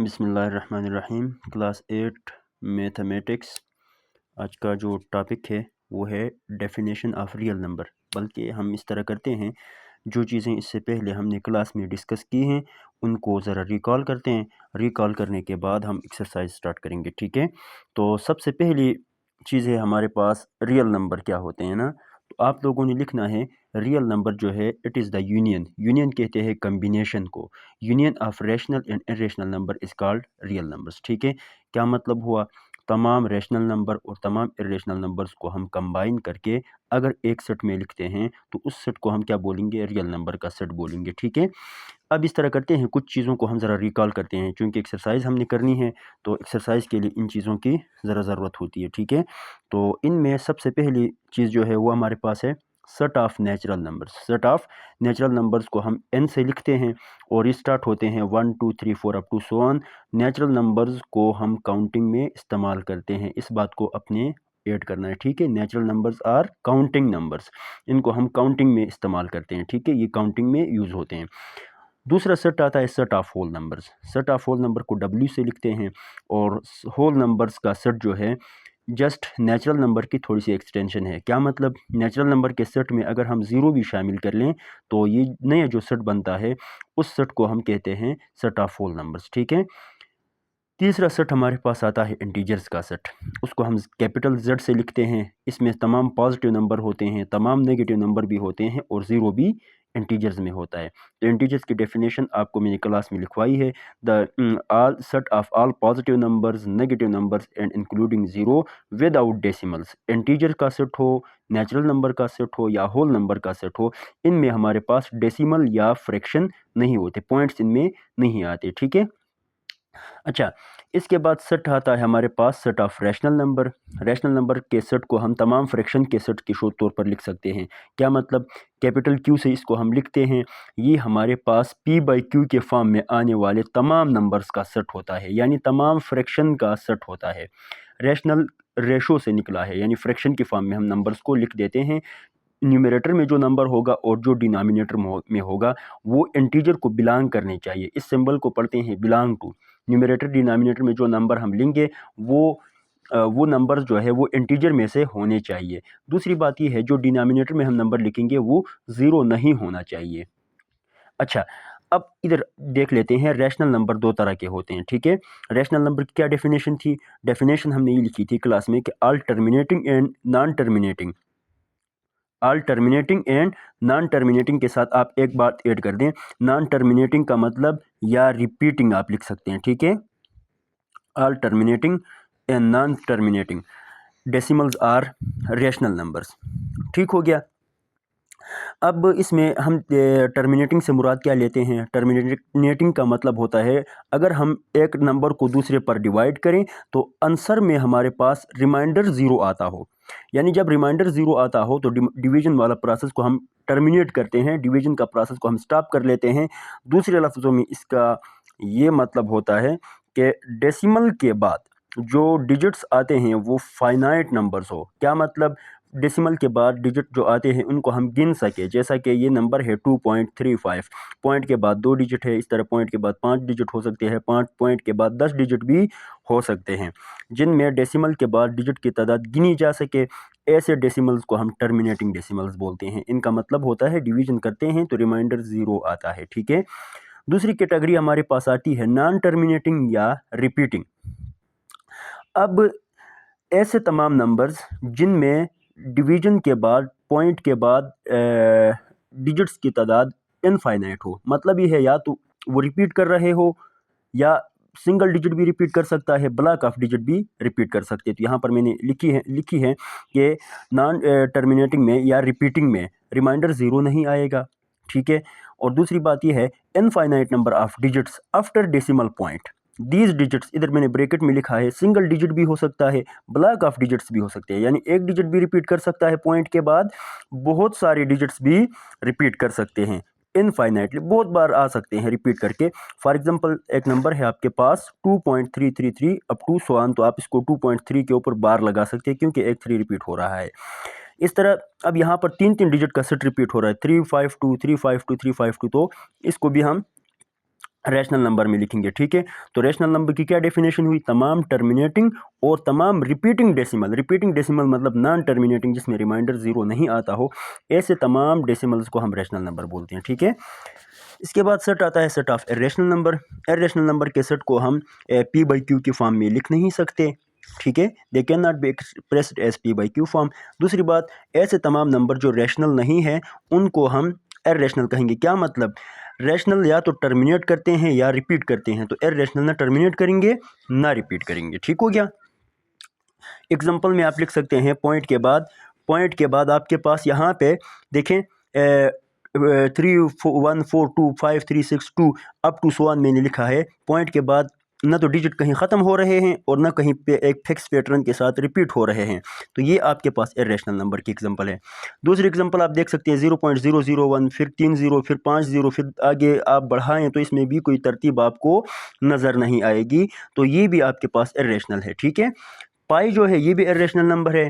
बिस्मिल्लाहिर्रहमानिर्रहीम। Class 8 mathematics. आज का जो टॉपिक है वो है डेफिनेशन ऑफ रियल नंबर। बल्कि हम इस तरह करते हैं, जो चीज़ें इससे पहले हमने क्लास में डिस्कस की हैं उनको ज़रा रिकॉल करते हैं। रिकॉल करने के बाद हम एक्सरसाइज स्टार्ट करेंगे, ठीक है। तो सबसे पहली चीज़ है हमारे पास रियल नंबर क्या होते हैं ना। तो आप लोगों ने लिखना है रियल नंबर जो है इट इज़ द यूनियन कहते हैं कम्बिनेशन को। Union of rational and irrational number is called real numbers, ठीक है। क्या मतलब हुआ, तमाम रैशनल नंबर और तमाम इरेशनल नंबर्स को हम कंबाइन करके अगर एक सेट में लिखते हैं तो उस सेट को हम क्या बोलेंगे, रियल नंबर का सेट बोलेंगे, ठीक है। अब इस तरह करते हैं, कुछ चीज़ों को हम ज़रा रिकॉल करते हैं क्योंकि एक्सरसाइज हमने करनी है। तो एक्सरसाइज के लिए इन चीज़ों की ज़रा ज़रूरत होती है, ठीक है। तो इनमें सबसे पहली चीज़ जो है वो हमारे पास है set of natural numbers. Set of natural numbers को हम n से लिखते हैं और ये स्टार्ट होते हैं 1 2 3 4 up to so on. Natural numbers को हम काउंटिंग में इस्तेमाल करते हैं, इस बात को अपने ऐड करना है, ठीक है। Natural numbers are counting numbers, इनको हम काउंटिंग में इस्तेमाल करते हैं, ठीक है। ये काउंटिंग में यूज़ होते हैं। दूसरा सेट आता है set of whole numbers. Set of whole number को W से लिखते हैं और होल नंबर्स का सेट जो है जस्ट नेचुरल नंबर की थोड़ी सी एक्सटेंशन है। क्या मतलब, नेचुरल नंबर के सेट में अगर हम ज़ीरो भी शामिल कर लें तो ये नया जो सेट बनता है उस सेट को हम कहते हैं सेट ऑफ होल नंबर्स, ठीक है। तीसरा सेट हमारे पास आता है इंटीजर्स का सेट। उसको हम कैपिटल Z से लिखते हैं। इसमें तमाम पॉजिटिव नंबर होते हैं, तमाम नेगेटिव नंबर भी होते हैं और ज़ीरो भी इंटीजर्स में होता है। तो इंटीजर्स की डेफिनेशन आपको मैंने क्लास में लिखवाई है। The all set of all positive numbers, negative numbers and including zero without decimals. Integer का सेट हो, नेचुरल नंबर का सेट हो या होल नंबर का सेट हो, इनमें हमारे पास डेसिमल या फ्रैक्शन नहीं होते, पॉइंट्स इनमें नहीं आते, ठीक है। अच्छा, इसके बाद सेट आता है हमारे पास set of rational number. Rational number के सेट को हम तमाम फ्रैक्शन के सेट के तौर पर लिख सकते हैं। क्या मतलब, कैपिटल Q से इसको हम लिखते हैं, ये हमारे पास P/Q के फॉर्म में आने वाले तमाम नंबर्स का सेट होता है, यानी तमाम फ्रैक्शन का सेट होता है। रैशनल रेशो से निकला है, यानी फ्रैक्शन के फॉर्म में हम नंबर्स को लिख देते हैं। न्यूमरेटर में जो नंबर होगा और जो डिनोमिनेटर में होगा वो इंटीजर को बिलोंग करने चाहिए। इस सिंबल को पढ़ते हैं बिलोंग टू। न्यूमरेटर डिनोमिनेटर में जो नंबर हम लेंगे वो नंबर जो है वो इंटीजर में से होने चाहिए। दूसरी बात ये है, जो डिनोमिनेटर में हम नंबर लिखेंगे वो ज़ीरो नहीं होना चाहिए। अच्छा, अब इधर देख लेते हैं, रैशनल नंबर दो तरह के होते हैं, ठीक है। रैशनल नंबर की क्या डेफिनेशन थी, डेफिनेशन हमने ये लिखी थी क्लास में कि all terminating and non terminating. All terminating and non terminating के साथ आप एक बात ऐड कर दें, नॉन टर्मिनेटिंग का मतलब या रिपीटिंग आप लिख सकते हैं, ठीक है। All terminating and non terminating decimals are rational numbers, ठीक हो गया। अब इसमें हम टर्मिनेटिंग से मुराद क्या लेते हैं, टर्मिनेटिंग का मतलब होता है अगर हम एक नंबर को दूसरे पर डिवाइड करें तो आंसर में हमारे पास रिमाइंडर ज़ीरो आता हो। यानी जब रिमाइंडर ज़ीरो आता हो तो डिवीजन वाला प्रोसेस को हम टर्मिनेट करते हैं, डिवीजन का प्रोसेस को हम स्टॉप कर लेते हैं। दूसरे लफ्ज़ों में इसका ये मतलब होता है कि डेसिमल के बाद जो डिजिट्स आते हैं वो फाइनाइट नंबर्स हो। क्या मतलब, डेसिमल के बाद डिजिट जो आते हैं उनको हम गिन सके, जैसा कि ये नंबर है 2.35, पॉइंट के बाद 2 डिजिट है, इस तरह पॉइंट के बाद 5 डिजिट हो सकते हैं, 5 पॉइंट के बाद 10 डिजिट भी हो सकते हैं, जिनमें डेसिमल के बाद डिजिट की तादाद गिनी जा सके। ऐसे डेसिमल्स को हम टर्मिनेटिंग डेसिमल्स बोलते हैं। इनका मतलब होता है डिवीजन करते हैं तो रिमाइंडर ज़ीरो आता है, ठीक है। दूसरी कैटेगरी हमारे पास आती है नॉन टर्मिनेटिंग या रिपीटिंग। अब ऐसे तमाम नंबर्स जिनमें डिवीजन के बाद, पॉइंट के बाद डिजिट्स की तादाद इनफाइनाइट हो, मतलब ये है या तो वो रिपीट कर रहे हो या सिंगल डिजिट भी रिपीट कर सकता है, ब्लॉक ऑफ डिजिट भी रिपीट कर सकते हैं। तो यहाँ पर मैंने लिखी है कि नॉन टर्मिनेटिंग में या रिपीटिंग में रिमाइंडर ज़ीरो नहीं आएगा, ठीक है। और दूसरी बात यह है infinite number of digits after decimal point. These digits, इधर मैंने ब्रैकेट में लिखा है, सिंगल डिजिट भी हो सकता है, ब्लॉक ऑफ डिजिट्स भी हो सकते हैं, यानी एक डिजिट भी रिपीट कर सकता है पॉइंट के बाद, बहुत सारे डिजिट्स भी रिपीट कर सकते हैं इनफाइनाइटली, बहुत बार आ सकते हैं रिपीट करके। फॉर एग्जांपल एक नंबर है आपके पास 2.333 अप टू सो ऑन, तो आप इसको 2.3 के ऊपर बार लगा सकते हैं क्योंकि एक 3 रिपीट हो रहा है। इस तरह अब यहाँ पर 3 डिजिट का सेट रिपीट हो रहा है, 352 352 352, तो इसको भी हम रैशनल नंबर में लिखेंगे, ठीक है। तो रैशनल नंबर की क्या डेफिनेशन हुई? तमाम टर्मिनेटिंग और तमाम रिपीटिंग डेसिमल। रिपीटिंग डेसिमल मतलब नॉन टर्मिनेटिंग, जिसमें रिमाइंडर ज़ीरो नहीं आता हो, ऐसे तमाम डेसिमल्स को हम रैशनल नंबर बोलते हैं, ठीक है। इसके बाद सेट आता है set of irrational number. Irrational number के सेट को हम पी बाई क्यू की फॉर्म में लिख नहीं सकते, ठीक है। They can not be expressed as p by q form. दूसरी बात, ऐसे तमाम नंबर जो रैशनल नहीं है उनको हम इर्रेशनल कहेंगे। क्या मतलब? रैशनल या तो टर्मिनेट करते हैं या रिपीट करते हैं, तो इर्रेशनल ना टर्मिनेट करेंगे ना रिपीट करेंगे, ठीक हो गया। एग्जाम्पल में आप लिख सकते हैं पॉइंट के बाद आपके पास यहाँ पे देखें 3 1 4 2 5 3 6 2 अप टू सो ऑन मैंने लिखा है। पॉइंट के बाद ना तो डिजिट कहीं ख़त्म हो रहे हैं और ना कहीं पे एक फिक्स पैटर्न के साथ रिपीट हो रहे हैं, तो ये आपके पास इर्रेशनल नंबर की एग्जांपल है। दूसरी एग्जांपल आप देख सकते हैं 0.001, फिर 3 0, फिर 5 0, फिर आगे आप बढ़ाएं तो इसमें भी कोई तरतीब आपको नज़र नहीं आएगी, तो ये भी आपके पास इर्रेशनल है, ठीक है। पाई जो है ये भी इर्रेशनल नंबर है।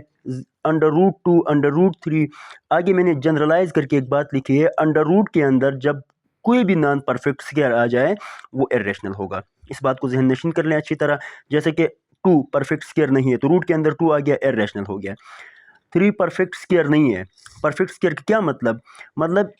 √2, √3। आगे मैंने जनरलाइज करके एक बात लिखी है, अंडर रूट के अंदर जब कोई भी नॉन परफेक्ट स्क्वायर आ जाए वो इर्रेशनल होगा। इस बात को ज़हन नशीन कर लें अच्छी तरह। जैसे कि 2 परफेक्ट स्क्वायर नहीं है तो रूट के अंदर 2 आ गया, इर्रेशनल हो गया। 3 परफेक्ट स्क्वायर नहीं है। परफेक्ट स्क्वायर का क्या मतलब? मतलब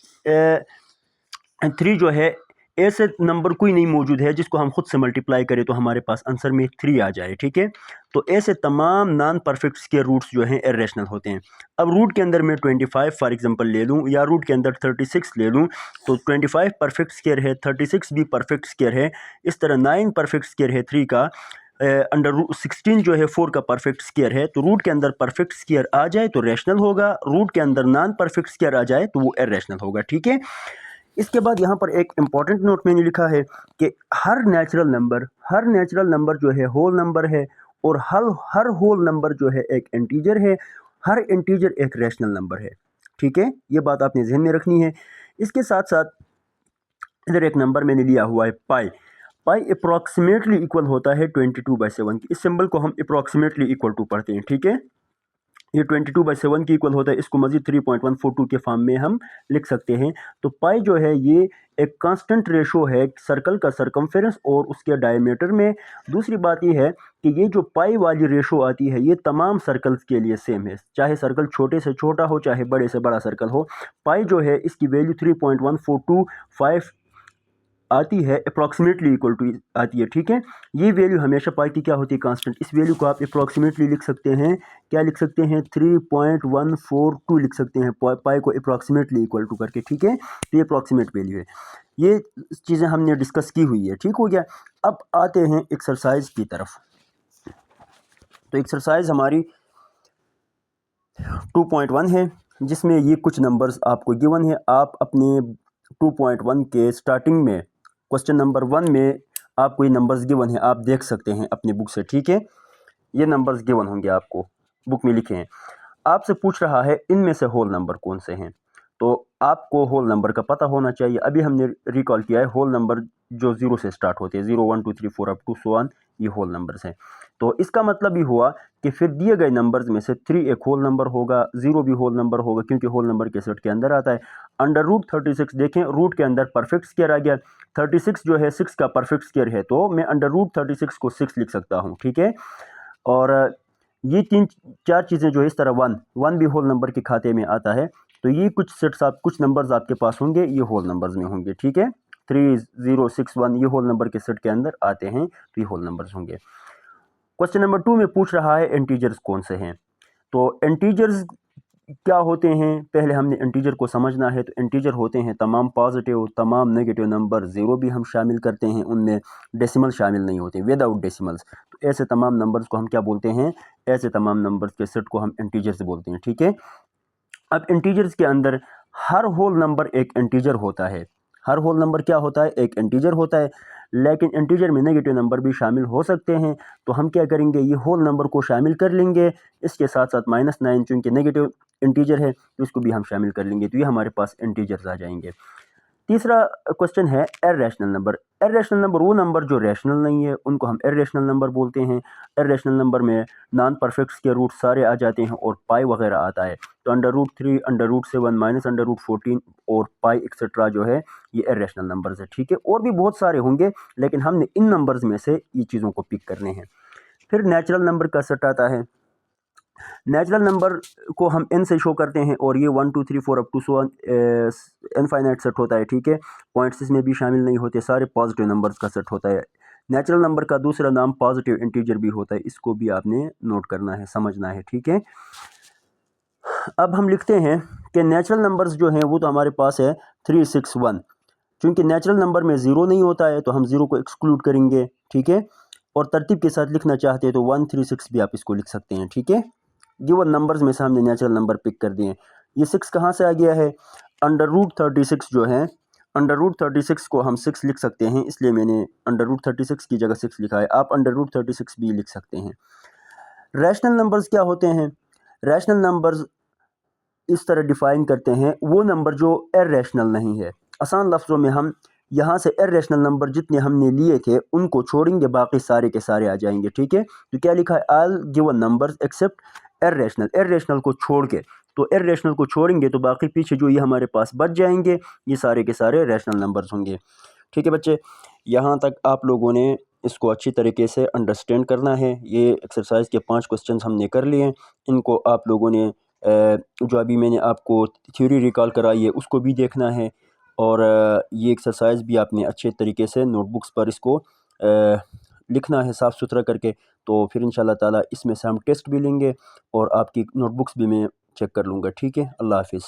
3 जो है, ऐसे नंबर कोई नहीं मौजूद है जिसको हम खुद से मल्टीप्लाई करें तो हमारे पास आंसर में 3 आ जाए, ठीक है। तो ऐसे तमाम नॉन परफेक्ट स्क्वायर रूट्स जो हैं इर्रेशनल होते हैं। अब रूट के अंदर मैं 25 फॉर एग्जांपल ले लूँ या रूट के अंदर 36 ले लूँ, तो 25 परफेक्ट स्क्वायर है, 36 भी परफेक्ट स्क्वायर है। इस तरह 9 परफेक्ट स्क्वायर है 3 का, अंडर 16 जो है 4 का परफेक्ट स्क्वायर है। तो रूट के अंदर परफेक्ट स्क्वायर आ जाए तो रैशनल होगा, रूट के अंदर नॉन परफेक्ट स्क्वायर आ जाए तो वो इर्रेशनल होगा, ठीक है। इसके बाद यहाँ पर एक इम्पॉर्टेंट नोट मैंने लिखा है कि हर नेचुरल नंबर जो है होल नंबर है, और हर होल नंबर जो है एक इंटीजर है, हर इंटीजर एक रैशनल नंबर है, ठीक है। ये बात आपने जहन में रखनी है। इसके साथ साथ इधर एक नंबर मैंने लिया हुआ है पाई। पाई अप्रॉक्सीमेटली इक्वल होता है 22/7 की। इस सिंबल को हम अप्रॉक्सीमेटली इक्वल टू पढ़ते हैं, ठीक है। ये 22/7 की इक्वल होता है। इसको मजीद 3.142 के फॉर्म में हम लिख सकते हैं। तो पाई जो है ये एक कांस्टेंट रेशो है सर्कल का सरकमफेरेंस और उसके डायमीटर में। दूसरी बात ये है कि ये जो पाई वाली रेशो आती है ये तमाम सर्कल्स के लिए सेम है, चाहे सर्कल छोटे से छोटा हो चाहे बड़े से बड़ा सर्कल हो। पाई जो है इसकी वैल्यू 3.1425 आती है, अप्रॉक्सीमेटली इक्वल टू आती है, ठीक है। ये वैल्यू हमेशा पाई की क्या होती है? कांस्टेंट। इस वैल्यू को आप अप्रॉक्सीमेटली लिख सकते हैं, क्या लिख सकते हैं? 3.142 लिख सकते हैं पाई को अप्रॉक्सीमेटली इक्वल टू करके, ठीक है। तो ये अप्रॉक्सीमेट वैल्यू है। ये चीज़ें हमने डिस्कस की हुई है, ठीक हो गया। अब आते हैं एक्सरसाइज की तरफ। तो एक्सरसाइज हमारी 2.1 है, जिसमें ये कुछ नंबर्स आपको गिवन है। आप अपने 2.1 के स्टार्टिंग में क्वेश्चन नंबर 1 में आपको ये नंबर्स गिवन है, आप देख सकते हैं अपनी बुक से, ठीक है। ये नंबर्स गिवन होंगे, आपको बुक में लिखे हैं। आपसे पूछ रहा है इनमें से होल नंबर कौन से हैं, तो आपको होल नंबर का पता होना चाहिए। अभी हमने रिकॉल किया है होल नंबर जो 0 से स्टार्ट होते हैं, 0 1 2 3 4 अप टू सो ऑन, ये होल नंबर्स हैं। तो इसका मतलब ये हुआ कि फिर दिए गए नंबर्स में से 3 एक होल नंबर होगा, 0 भी होल नंबर होगा, क्योंकि होल नंबर के सेट के अंदर आता है। अंडर रूट 36 देखें, रूट के अंदर परफेक्ट स्क्वायर आ गया। 36 जो है 6 का परफेक्ट स्क्वायर है, तो मैं अंडर रूट 36 को 6 लिख सकता हूँ, ठीक है। और ये 3-4 चीज़ें जो है इस तरह 1 भी होल नंबर के खाते में आता है। तो ये कुछ सेट्स कुछ नंबर्स आपके पास होंगे, ये होल नंबर्स में होंगे, ठीक है। 3 0 6 1 ये होल नंबर के सेट के अंदर आते हैं, तो ये होल नंबर्स होंगे। क्वेश्चन नंबर 2 में पूछ रहा है इंटीजर्स कौन से हैं। तो इंटीजर्स क्या होते हैं, पहले हमने इंटीजर को समझना है। तो इंटीजर होते हैं तमाम पॉजिटिव, तमाम नेगेटिव नंबर, ज़ीरो भी हम शामिल करते हैं उनमें, डेसिमल शामिल नहीं होते, विदाउट डेसिमल्स। तो ऐसे तमाम नंबर्स को हम क्या बोलते हैं? ऐसे तमाम नंबर्स के सेट को हम इंटीजर्स बोलते हैं, ठीक है। अब इंटीजर्स के अंदर हर होल नंबर एक इंटीजर होता है। हर होल नंबर क्या होता है? एक इंटीजर होता है। लेकिन इंटीजर में नेगेटिव नंबर भी शामिल हो सकते हैं, तो हम क्या करेंगे? ये होल नंबर को शामिल कर लेंगे। इसके साथ साथ -9 चूँकि नेगेटिव इंटीजर है तो इसको भी हम शामिल कर लेंगे, तो ये हमारे पास इंटीजर्स आ जाएंगे। तीसरा क्वेश्चन है इर्रेशनल नंबर। इर्रेशनल नंबर वो नंबर जो रैशनल नहीं है, उनको हम इर्रेशनल नंबर बोलते हैं। इर्रेशनल नंबर में नॉन परफेक्ट्स के रूट सारे आ जाते हैं और पाई वगैरह आता है। तो √3, √7 माइनस √14 और पाई एक्सेट्रा जो है ये इर्रेशनल नंबर्स है, ठीक है। और भी बहुत सारे होंगे, लेकिन हमने इन नंबर्स में से ये चीज़ों को पिक करने हैं। फिर नेचुरल नंबर का सेट आता है। नेचुरल नंबर को हम n से शो करते हैं और ये 1 2 3 4 up to so infinite set होता है, ठीक है। पॉइंट्स इसमें भी शामिल नहीं होते, सारे पॉजिटिव नंबर्स का सेट होता है। नेचुरल नंबर का दूसरा नाम पॉजिटिव इंटीजर भी होता है, इसको भी आपने नोट करना है, समझना है, ठीक है। अब हम लिखते हैं कि नेचुरल नंबर्स जो हैं वो तो हमारे पास है 3 6 1। चूँकि नेचुरल नंबर में ज़ीरो नहीं होता है तो हम ज़ीरो को एक्सक्लूड करेंगे, ठीक है। और तरतीब के साथ लिखना चाहते हैं तो 1 3 6 भी आप इसको लिख सकते हैं, ठीक है। गिवन नंबर्स में से हमने नेचुरल नंबर पिक कर दिए। ये 6 कहाँ से आ गया है? √36 जो है, √36 को हम 6 लिख सकते हैं, इसलिए मैंने √36 की जगह 6 लिखा है। आप √36 भी लिख सकते हैं। रैशनल नंबर्स क्या होते हैं? रैशनल नंबर्स इस तरह डिफाइन करते हैं वो नंबर जो इर्रेशनल नहीं है। आसान लफ्ज़ों में हम यहाँ से इर्रेशनल नंबर जितने हमने लिए थे उनको छोड़ेंगे, बाकी सारे के सारे आ जाएंगे, ठीक है। तो क्या लिखा है? All given numbers accept irrational. Irrational को छोड़ के, तो इर्रेशनल को छोड़ेंगे तो बाकी पीछे जो ये हमारे पास बच जाएंगे, ये सारे के सारे रैशनल नंबर्स होंगे, ठीक है बच्चे। यहाँ तक आप लोगों ने इसको अच्छी तरीके से अंडरस्टैंड करना है। ये एक्सरसाइज के 5 क्वेश्चंस हमने कर लिए। इनको आप लोगों ने जो अभी मैंने आपको थ्योरी रिकॉल कराई है उसको भी देखना है, और ये एक्सरसाइज भी आपने अच्छे तरीके से नोटबुक्स पर इसको लिखना है साफ़ सुथरा करके। तो फिर इंशाल्लाह ताला इसमें से हम टेस्ट भी लेंगे और आपकी नोटबुक्स भी मैं चेक कर लूँगा, ठीक है। अल्लाह हाफिज़।